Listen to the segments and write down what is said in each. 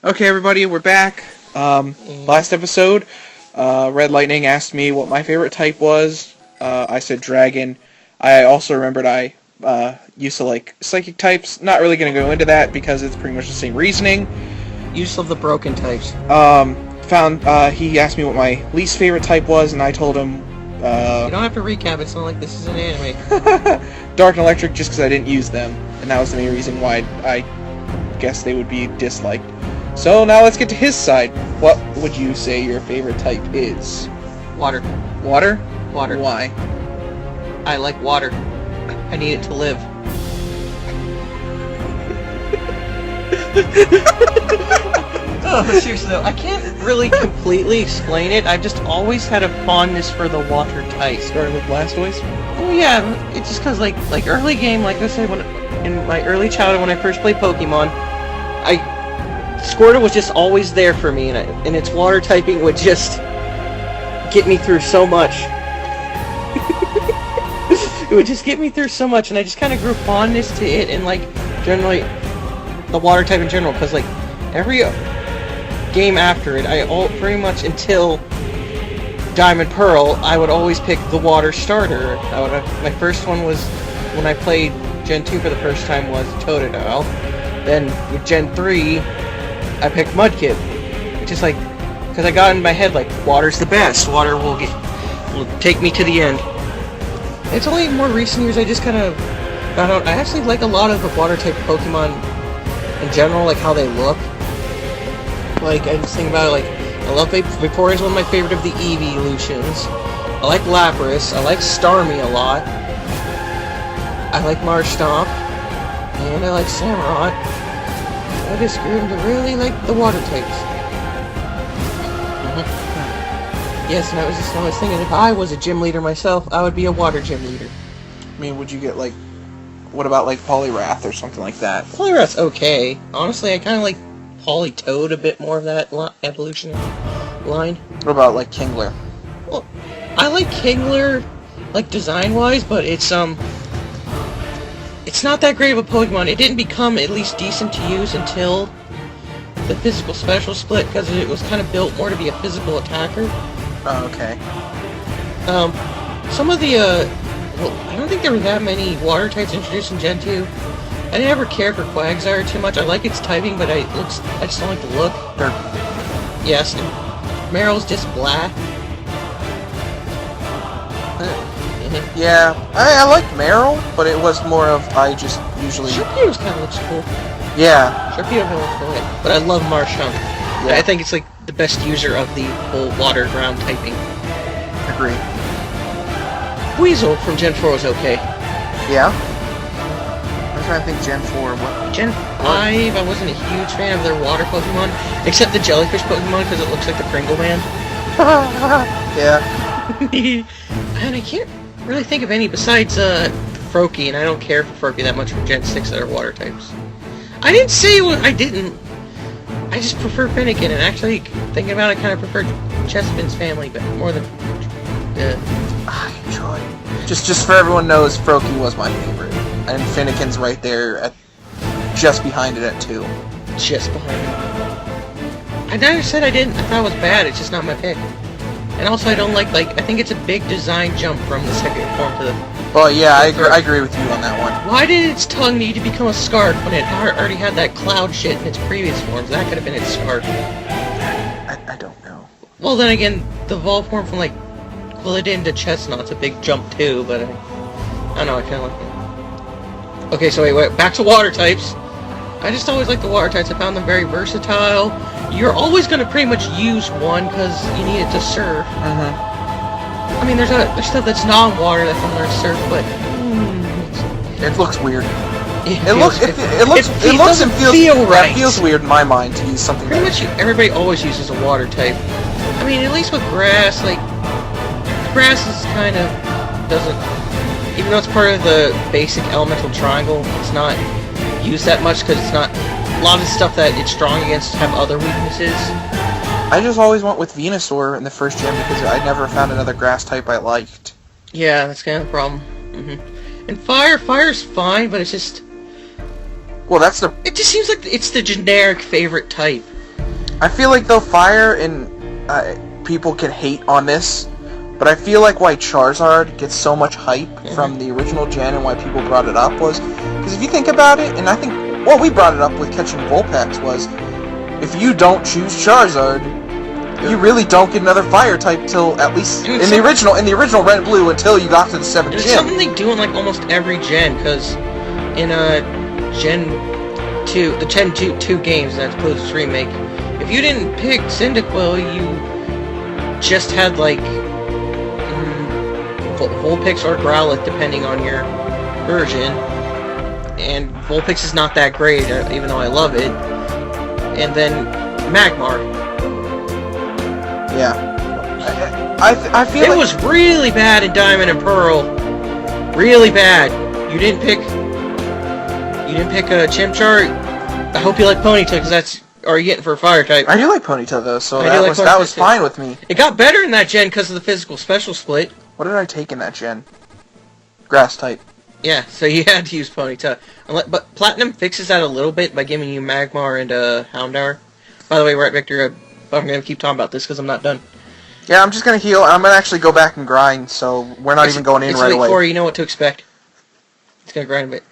Okay, everybody, we're back. Last episode, Red Lightning asked me what my favorite type was. I said dragon. I also remembered I used to like psychic types. Not really going to go into that because it's pretty much the same reasoning. Use of the broken types. He asked me what my least favorite type was, and I told him... you don't have to recap, it's not like this is an anime. Dark and Electric, just because I didn't use them. And that was the main reason why I guess they would be disliked. So now let's get to his side. What would you say your favorite type is? Water. Water? Water. Why? I like water. I need it to live. Oh, seriously though, I can't really completely explain it. I've just always had a fondness for the water type. Starting with Blastoise? Oh yeah, it's just because like early game, like I said, when in my early childhood when I first played Pokemon, Squirtle was just always there for me, and its water typing would just get me through so much. It would just get me through so much, and I just kind of grew fondness to it, and like generally the water type in general, because like every game after it, pretty much until Diamond Pearl, I would always pick the water starter. My first one was when I played Gen 2 for the first time was Totodile. Then with Gen 3, I picked Mudkip. Just like, because I got in my head like, water's the best. Water will take me to the end. It's only in more recent years I just kind of found out I actually like a lot of the water type Pokemon in general, like how they look. Like, I just think about it, like, I love Vaporeon's one of my favorite of the evolutions. I like Lapras. I like Starmie a lot. I like Marshtomp. And I like Samurott. I just grew to really like the water types. Yes, and I was thinking, if I was a gym leader myself, I would be a water gym leader. I mean, would you get like... What about like Poliwrath or something like that? Poliwrath's okay. Honestly, I kind of like Politoed a bit more of that evolution line. What about like Kingler? Well, I like Kingler, like design-wise, but it's not that great of a Pokemon. It didn't become at least decent to use until the physical special split, because it was kind of built more to be a physical attacker. Oh, okay. Some of the, well, I don't think there were that many water types introduced in Gen 2. I didn't ever care for Quagsire too much. I like its typing, but I just don't like the look. Yes, and Meryl's just black. Yeah, I liked Meryl, but it was more of, I just usually... Sharpedo's kind of looks cool. Yeah. Sharpedo kind of looks cool, yeah. But I love Marshtomp. Yeah. I think it's like the best user of the whole water ground typing. Agree. Weasel from Gen 4 was okay. Yeah? I'm trying to think Gen 4, what? Gen 5, I wasn't a huge fan of their water Pokemon, except the jellyfish Pokemon, because it looks like the Pringle Man. Yeah. And I can't really think of any besides Froakie, and I don't care for Froakie that much from Gen 6 that are water types. I didn't say I didn't. I just prefer Fennekin, and actually, thinking about it, I kind of prefer Chespin's family, but more than... I enjoy. Just for everyone knows, Froakie was my favorite. And Finnegan's right there, just behind it at 2. Just behind it. I never said I didn't. I thought it was bad. It's just not my pick. And also, I don't like, I think it's a big design jump from the second form to the... Well, yeah, I agree with you on that one. Why did its tongue need to become a scarf when it already had that cloud shit in its previous forms? That could have been its scarf. I don't know. Well, then again, the evolved form from, Glidden to Chestnut's a big jump, too, but I don't know, I kind of like it. Okay, so wait, back to water types. I just always like the water types. I found them very versatile. You're always going to pretty much use one because you need it to surf. I mean, there's stuff that's non-water that can learn surf, but it looks weird. It looks and feels weird in my mind to use something. Pretty much everybody always uses a water type. I mean, at least with grass, grass is kind of doesn't. Even though it's part of the basic elemental triangle, it's not used that much because it's not... A lot of the stuff that it's strong against have other weaknesses. I just always went with Venusaur in the first gen because I never found another grass type I liked. Yeah, that's kind of the problem. And fire's fine, but it's just... Well, that's the... It just seems like it's the generic favorite type. I feel like though fire and people can hate on this, but I feel like why Charizard gets so much hype from the original gen and why people brought it up was because if you think about it, and I think we brought it up with catching Vulpix was if you don't choose Charizard, you really don't get another fire type till at least in the original Red and Blue until you got to the 7th gen. It's something they do in like almost every gen because in Gen 2, the Gen 2 games that includes its remake, if you didn't pick Cyndaquil, you just had like Vulpix or Growlithe depending on your version, and Vulpix is not that great even though I love it, and then Magmar. Yeah. I feel it was really bad in Diamond and Pearl. Really bad. You didn't pick a Chimchar. I hope you like Ponyta because that's are you getting for a fire type. I do like Ponyta though, so that was fine with me. It got better in that gen because of the physical special split. What did I take in that gen? Grass type. Yeah, so you had to use Ponyta. But Platinum fixes that a little bit by giving you Magmar and Houndour. By the way, right, Victor, I'm going to keep talking about this because I'm not done. Yeah, I'm just going to heal. I'm going to actually go back and grind, so we're not even going in right away. Corey, you know what to expect. It's going to grind a bit.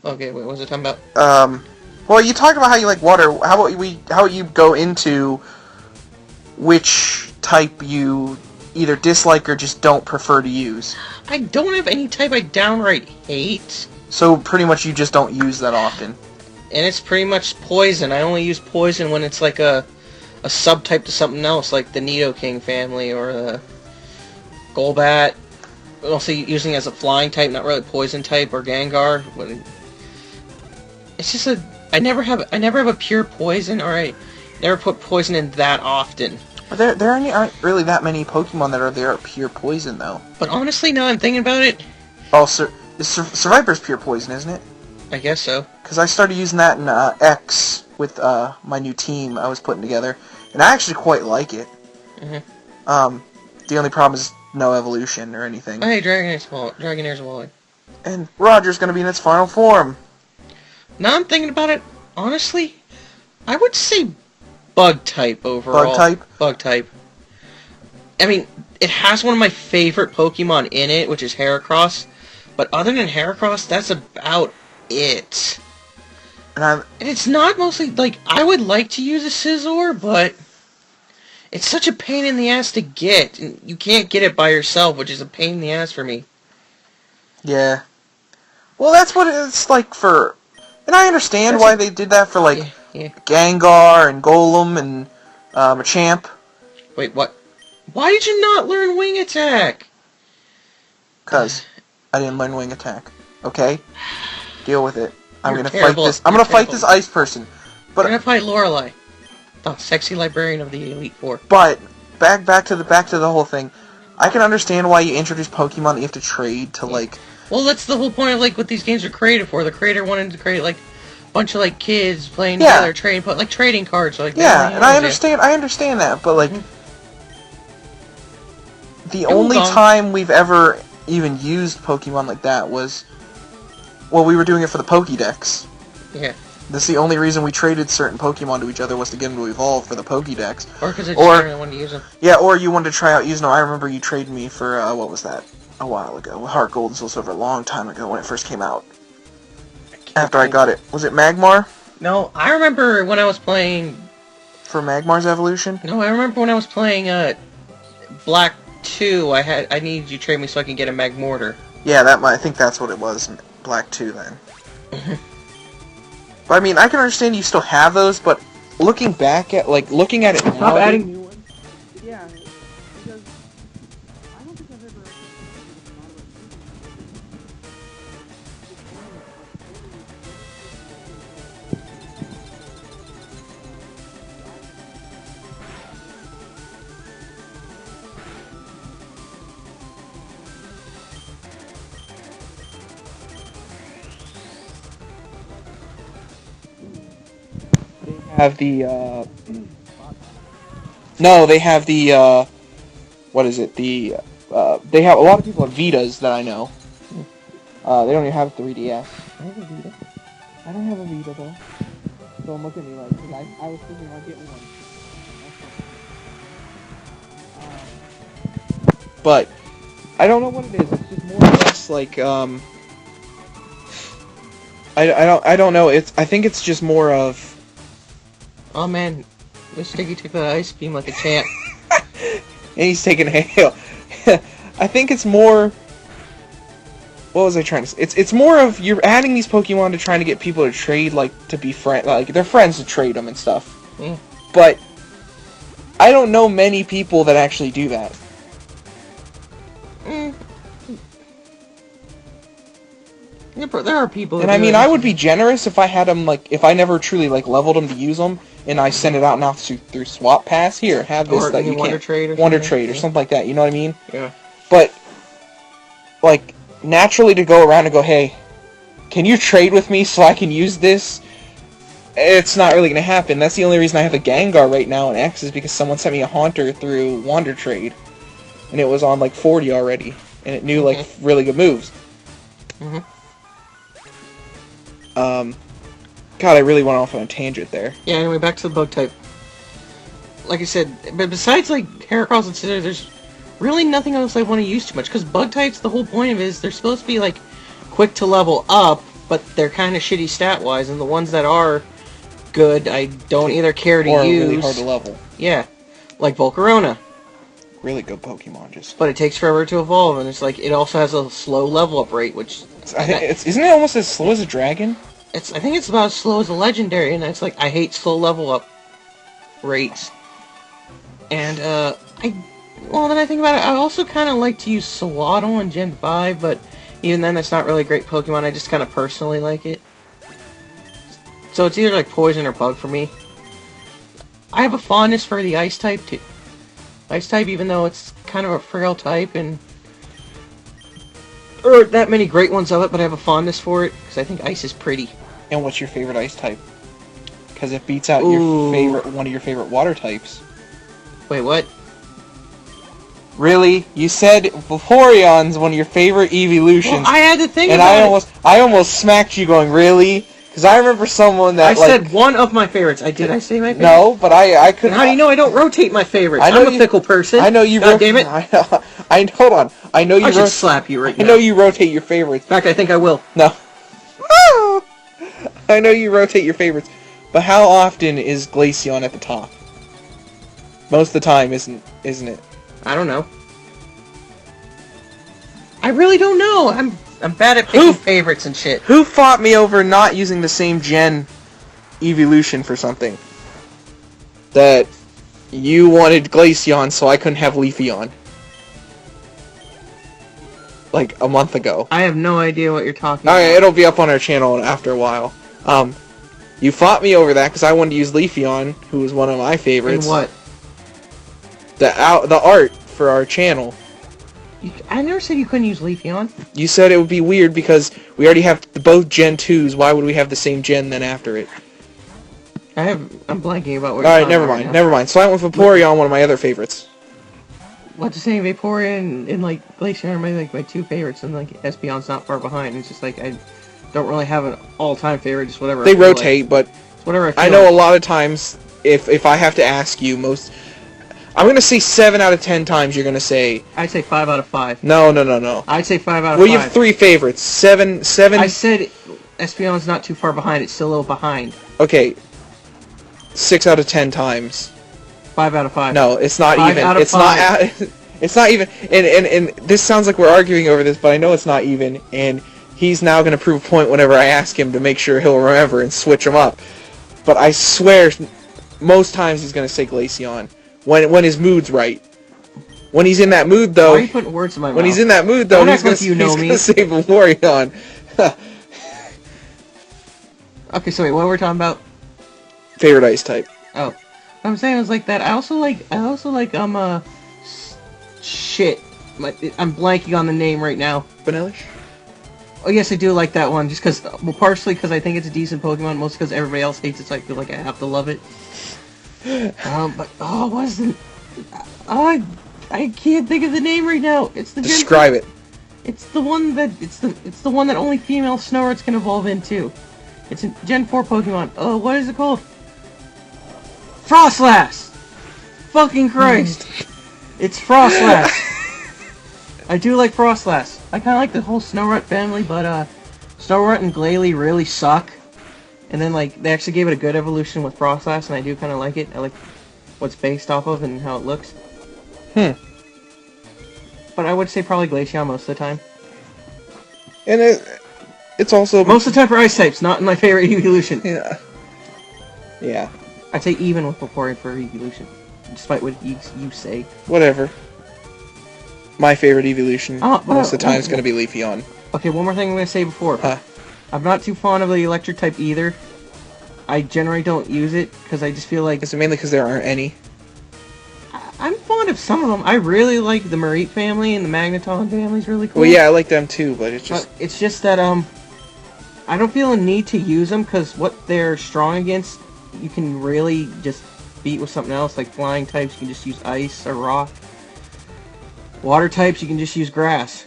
Okay, what was I talking about? Well, you talked about how you like water. How about you go into which type you either dislike or just don't prefer to use? I don't have any type I downright hate. So pretty much you just don't use that often. And it's pretty much poison. I only use poison when it's like a subtype to something else, like the Nidoking family or the Golbat. Also using as a flying type, not really poison type, or Gengar. It's just I never have a pure poison, or I never put poison in that often. There aren't really that many Pokemon that are pure poison though. But honestly, now I'm thinking about it. Oh, Survivor's pure poison, isn't it? I guess so. Because I started using that in X with my new team I was putting together, and I actually quite like it. Mm-hmm. The only problem is no evolution or anything. Hey, Dragonair's evolving. And Roger's going to be in its final form. Now I'm thinking about it, honestly, I would say Bug type overall. Bug type? Bug type. I mean, it has one of my favorite Pokemon in it, which is Heracross. But other than Heracross, that's about it. And it's not mostly, like, I would like to use a Scizor, but it's such a pain in the ass to get. And you can't get it by yourself, which is a pain in the ass for me. Yeah. Well, that's what it's like for... And I understand why they did that for, like, Gengar and Golem and Machamp. Wait, what? Why did you not learn Wing Attack? Because I didn't learn Wing Attack. Okay? Deal with it. I'm gonna fight this. I'm gonna fight this ice person. But you're gonna fight Lorelei, the sexy librarian of the Elite Four. But back to the whole thing. I can understand why you introduce Pokemon that you have to trade to like. Well, that's the whole point of like what these games are created for. The creator wanted to create like a bunch of like kids playing together, trading cards. So, like, and I understand that, but like the only time we've ever even used Pokemon like that was. Well, we were doing it for the Pokédex. Yeah. That's the only reason we traded certain Pokemon to each other was to get them to evolve for the Pokédex. Or because I just wanted to use them. Yeah, or you wanted to try out using them. I remember you traded me for, what was that? A while ago. Heart Gold and Soul Silver, a long time ago when it first came out. After I got it. Was it Magmar? No, I remember when I was playing... For Magmar's evolution? No, I remember when I was playing, Black 2, I needed you to trade me so I can get a Magmortar. Yeah, I think that's what it was. Black 2 then. But I mean, I can understand you still have those, but looking back at looking at it now, stop adding new ones. Yeah, because I don't think I've ever have the, no, they have the, what is it, they have, a lot of people have Vitas that I know. They don't even have 3DS. I have a Vita. I don't have a Vita, though. don't look at me like, because I was thinking I'll get one. But I don't know what it is. It's just more or less like I don't know. I think it's just more of. Oh man, Mr. Sticky took that ice beam like a champ. And he's taking hail. I think it's more. What was I trying to say? It's more of you're adding these Pokemon to trying to get people to trade, like to be like they're friends to trade them and stuff. Mm. But I don't know many people that actually do that. Mm. Yeah, but there are people. And I mean, I would be generous if I had them if I never truly leveled them to use them, and I send it out now through Swap Pass. Here, have this or that you Wonder can't Trade or Wonder something. Trade or something like that. You know what I mean? Yeah. But naturally to go around and go, hey, can you trade with me so I can use this? It's not really going to happen. That's the only reason I have a Gengar right now in X is because someone sent me a Haunter through Wonder Trade. And it was on 40 already. And it knew really good moves. Mm-hmm. God, I really went off on a tangent there. Yeah, anyway, back to the bug type. Like I said, but besides Heracross and Scizor, there's really nothing else I want to use too much, because bug types, the whole point of it is they're supposed to be quick to level up, but they're kind of shitty stat-wise, and the ones that are good, I don't either care to use. Or really hard to level. Yeah, like Volcarona. Really good Pokemon, just. But it takes forever to evolve, and it's it also has a slow level up rate, which isn't it almost as slow as a dragon? I think it's about as slow as a legendary, and it's I hate slow level up rates. And well, then I think about it, I also kind of like to use Swaddle in Gen 5, but even then, that's not really a great Pokemon. I just kind of personally like it. So it's either Poison or Bug for me. I have a fondness for the Ice type too. Ice type, even though it's kind of a frail type, and there aren't that many great ones of it, but I have a fondness for it because I think Ice is pretty. And what's your favorite Ice type? Because it beats out one of your favorite Water types. Wait, what? Really? You said Vaporeon's one of your favorite evolutions. Well, I had to think and about it. I almost smacked you going, really? Because I remember someone that I said one of my favorites. Did I say my favorite? No, but I couldn't. How do you know I don't rotate my favorites? I'm a fickle person. I know you. God damn it! Hold on. I know you. I should slap you right now. I know you rotate your favorites. In fact, I think I will. No. I know you rotate your favorites, but how often is Glaceon at the top? Most of the time, isn't it? I don't know. I really don't know. I'm bad at picking favorites and shit. Who fought me over not using the same gen evolution for something? That you wanted Glaceon, so I couldn't have Leafeon. A month ago. I have no idea what you're talking about. Alright, it'll be up on our channel after a while. You fought me over that because I wanted to use Leafeon, who was one of my favorites. And what? The art for our channel. I never said you couldn't use Leafeon. You said it would be weird because we already have both Gen 2s. Why would we have the same gen then after it? I'm blanking about what you're talking about. Never mind. So I went with Vaporeon, one of my other favorites. What to say, Vaporeon and Glaceon are my two favorites, and Espeon's not far behind. It's just I don't really have an all-time favorite, just whatever. They rotate, but it's whatever I know a lot of times if I have to ask you I'm going to say 7 out of 10 times you're going to say... I'd say 5 out of 5. No. I'd say 5 out of 5. Well, you have 3 favorites. 7... I said Espeon's not too far behind. It's still a little behind. Okay. 6 out of 10 times. 5 out of 5. No, it's not 5 even. Out of it's 5. not. It's not even. And this sounds like we're arguing over this, but I know it's not even. And he's now going to prove a point whenever I ask him to make sure he'll remember and switch them up. But I swear, most times he's going to say Glaceon. When his mood's right. When he's in that mood, though... Why are you putting words in my mouth? When he's in that mood, though, he's going to say Vaporeon. Okay, so wait, what were we talking about? Favorite Ice type. Oh. What I'm saying is that I also like, shit. I'm blanking on the name right now. Vanillish? Oh, yes, I do like that one, just because, well, partially because I think it's a decent Pokemon, mostly because everybody else hates it, so I feel like I have to love it. But what is the? I can't think of the name right now. It's the describe it. It's the one that only female Snorlax can evolve into. It's a Gen 4 Pokemon. Oh, what is it called? Frostlass! Fucking Christ! It's Frostlass! I do like Frostlass. I kind of like the whole Snorunt family, but Snorunt and Glalie really suck. And then, like, they actually gave it a good evolution with Frostlass, and I do kind of like it. I like what's based off of and how it looks. But I would say probably Glaceon most of the time. And it's also... Most of the time for Ice types, not in my favorite evolution. Yeah. Yeah. I'd say even with Vaporeon for evolution. Despite what you say. Whatever. My favorite evolution most of the time is going to be Leafeon. Okay, one more thing I'm going to say before. I'm not too fond of the electric type either. I generally don't use it because I just feel like... Is it mainly because there aren't any? I'm fond of some of them. I really like the Mareep family, and the Magneton family is really cool. Well, yeah, I like them too, but it's just... It's just that, I don't feel a need to use them because what they're strong against, you can really just beat with something else. Like flying types, you can just use ice or rock. Water types, you can just use grass.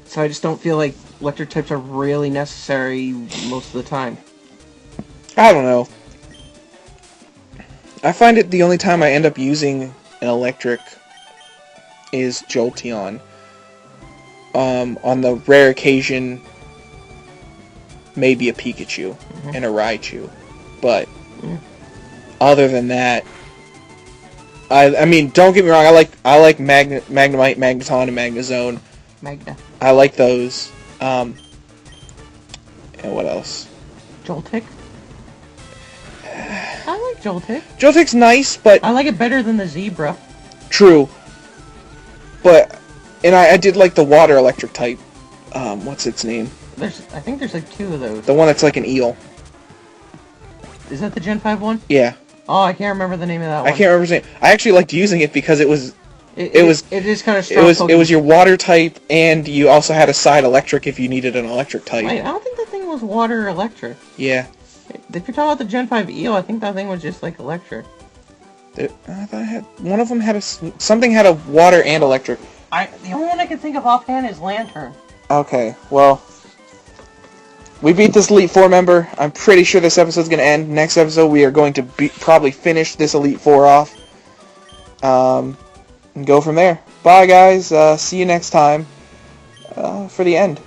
So I just don't feel like electric types are really necessary most of the time. I don't know. I find it the only time I end up using an electric is Jolteon. On the rare occasion, maybe a Pikachu and a Raichu. But other than that, I mean, don't get me wrong. I like Magnemite, Magneton, and Magnezone. Magna. I like those. And what else? Joltik. I like Joltik. Joltik's nice, but I like it better than the Zebra. True. But I did like the water electric type. What's its name? I think there's like 2 of those. The one that's like an eel. Is that the Gen 5 one? Yeah. Oh, I can't remember the name of that one. I can't remember his name. I actually liked using it because it is kind of strong. It was your water type, and you also had a side electric if you needed an electric type. Wait, I don't think that thing was water or electric. Yeah. If you're talking about the Gen 5 Eel, I think that thing was just like electric. I thought one of them had something had a water and electric. The only one I can think of offhand is Lantern. Okay, well, we beat this Elite Four member. I'm pretty sure this episode's going to end. Next episode, we are going to probably finish this Elite Four off. And go from there. Bye, guys. See you next time for the end.